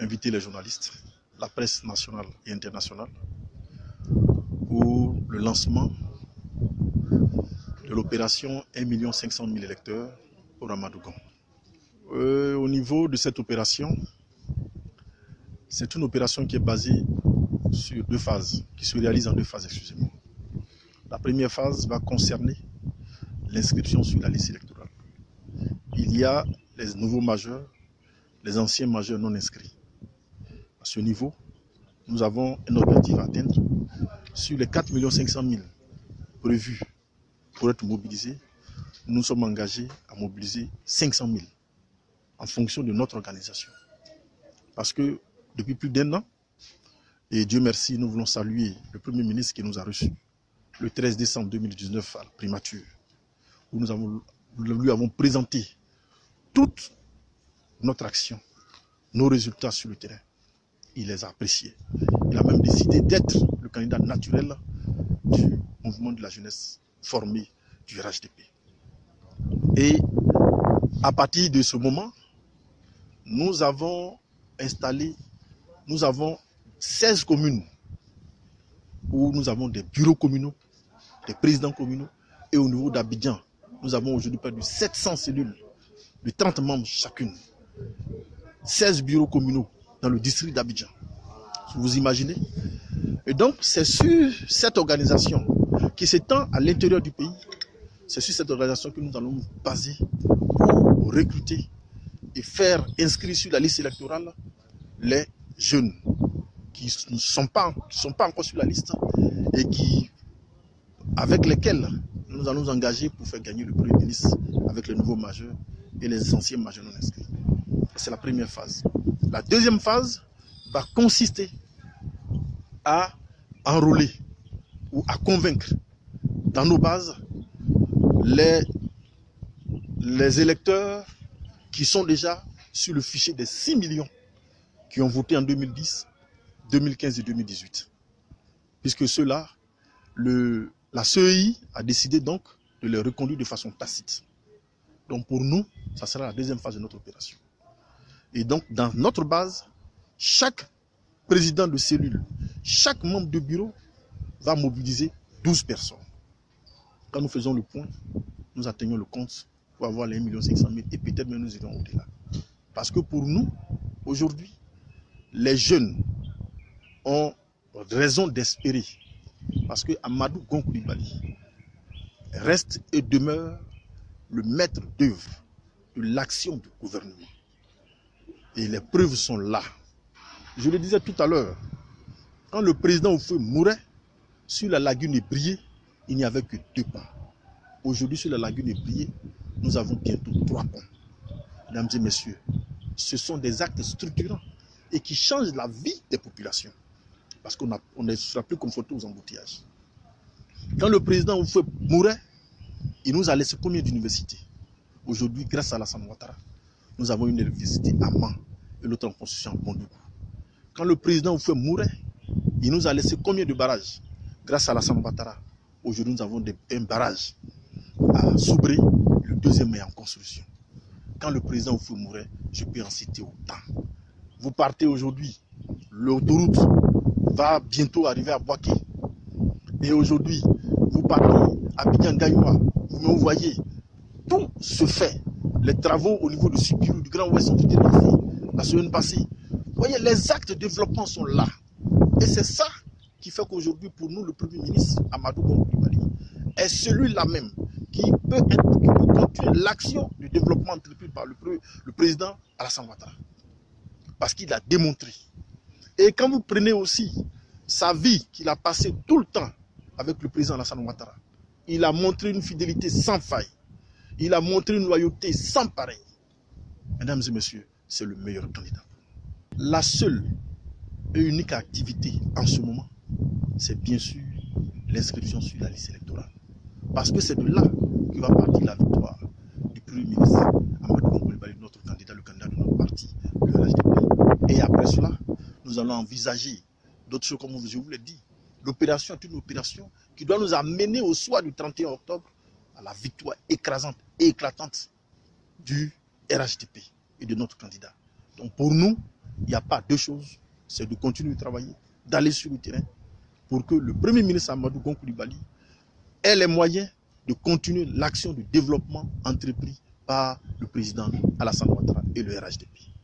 invité les journalistes, la presse nationale et internationale, pour le lancement de l'opération 1 500 000 électeurs pour Amadou Gon. Au niveau de cette opération, c'est une opération qui est basée sur 2 phases, qui se réalise en 2 phases, excusez-moi. La première phase va concerner l'inscription sur la liste électorale. Il y a les nouveaux majeurs, les anciens majeurs non inscrits. À ce niveau, nous avons un objectif à atteindre. Sur les 4 500 000 prévus pour être mobilisés, nous sommes engagés à mobiliser 500 000 en fonction de notre organisation. Parce que depuis plus d'1 an, et Dieu merci, nous voulons saluer le Premier ministre qui nous a reçus le 13 décembre 2019 à la primature, où nous lui avons présenté toute notre action, nos résultats sur le terrain. Il les a appréciés. Il a même décidé d'être le candidat naturel du mouvement de la jeunesse formé du RHDP. Et à partir de ce moment, nous avons installé, nous avons 16 communes où nous avons des bureaux communaux, des présidents communaux, et au niveau d'Abidjan, nous avons aujourd'hui près de 700 cellules de 30 membres chacune. 16 bureaux communaux dans le district d'Abidjan. Vous imaginez? Et donc, c'est sur cette organisation qui s'étend à l'intérieur du pays, c'est sur cette organisation que nous allons nous baser pour recruter et faire inscrire sur la liste électorale les jeunes qui ne sont pas encore sur la liste et avec lesquels nous allons nous engager pour faire gagner le Premier ministre avec les nouveaux majeurs et les anciens majeurs non inscrits. C'est la première phase. La deuxième phase va consister à enrôler ou à convaincre dans nos bases les électeurs qui sont déjà sur le fichier des 6 millions qui ont voté en 2010, 2015 et 2018. Puisque ceux-là, la CEI a décidé donc de les reconduire de façon tacite. Donc pour nous, ça sera la deuxième phase de notre opération. Et donc dans notre base, chaque président de cellule, chaque membre de bureau va mobiliser 12 personnes. Quand nous faisons le point, nous atteignons le compte pour avoir les 1 500 000 et peut-être même nous irons au-delà. Parce que pour nous, aujourd'hui, les jeunes ont raison d'espérer. Parce que Amadou Gon Coulibaly reste et demeure le maître d'œuvre de l'action du gouvernement. Et les preuves sont là. Je le disais tout à l'heure, quand le président Oufoué mourait, sur la lagune Ébrié, il n'y avait que 2 ponts. Aujourd'hui, sur la lagune Ébrié, nous avons bientôt 3 ponts. Mesdames et messieurs, ce sont des actes structurants et qui changent la vie des populations. Parce qu'on ne sera plus confronté aux embouteillages. Quand le président Oufoué mourait, il nous a laissé combien d'universités? Aujourd'hui, grâce à Alassane Ouattara, nous avons une université à Mans et l'autre en construction à Bondougou. Quand le président Oufoué mourait, il nous a laissé combien de barrages? Grâce à Alassane Ouattara, aujourd'hui nous avons un barrage à Soubré, le deuxième est en construction. Quand le président Oufoué mourait, je peux en citer autant. Vous partez aujourd'hui, l'autoroute va bientôt arriver à Boaké. Et aujourd'hui, vous partez à Abidjan-Gaïwa, vous voyez, tout se fait. Les travaux au niveau de Sibiru, du Grand Ouest, ont été lancés la semaine passée. Vous voyez, les actes de développement sont là. Et c'est ça qui fait qu'aujourd'hui, pour nous, le Premier ministre, Amadou Gon Coulibaly, est celui-là même qui peut continuer l'action de développement entrepris par le président Alassane Ouattara. Parce qu'il a démontré. Et quand vous prenez aussi sa vie qu'il a passée tout le temps avec le président Alassane Ouattara, il a montré une fidélité sans faille. Il a montré une loyauté sans pareil. Mesdames et messieurs, c'est le meilleur candidat. La seule et unique activité en ce moment, c'est bien sûr l'inscription sur la liste électorale. Parce que c'est de là que va partir la victoire du Premier ministre Amadou Gon Coulibaly, notre candidat, le candidat de notre parti, le RHDP. Et après cela, nous allons envisager d'autres choses, comme je vous l'ai dit. L'opération est une opération qui doit nous amener au soir du 31 octobre à la victoire écrasante et éclatante du RHDP et de notre candidat. Donc pour nous, il n'y a pas deux choses, c'est de continuer de travailler, d'aller sur le terrain pour que le Premier ministre Amadou Gon Coulibaly ait les moyens de continuer l'action de développement entrepris par le président Alassane Ouattara et le RHDP.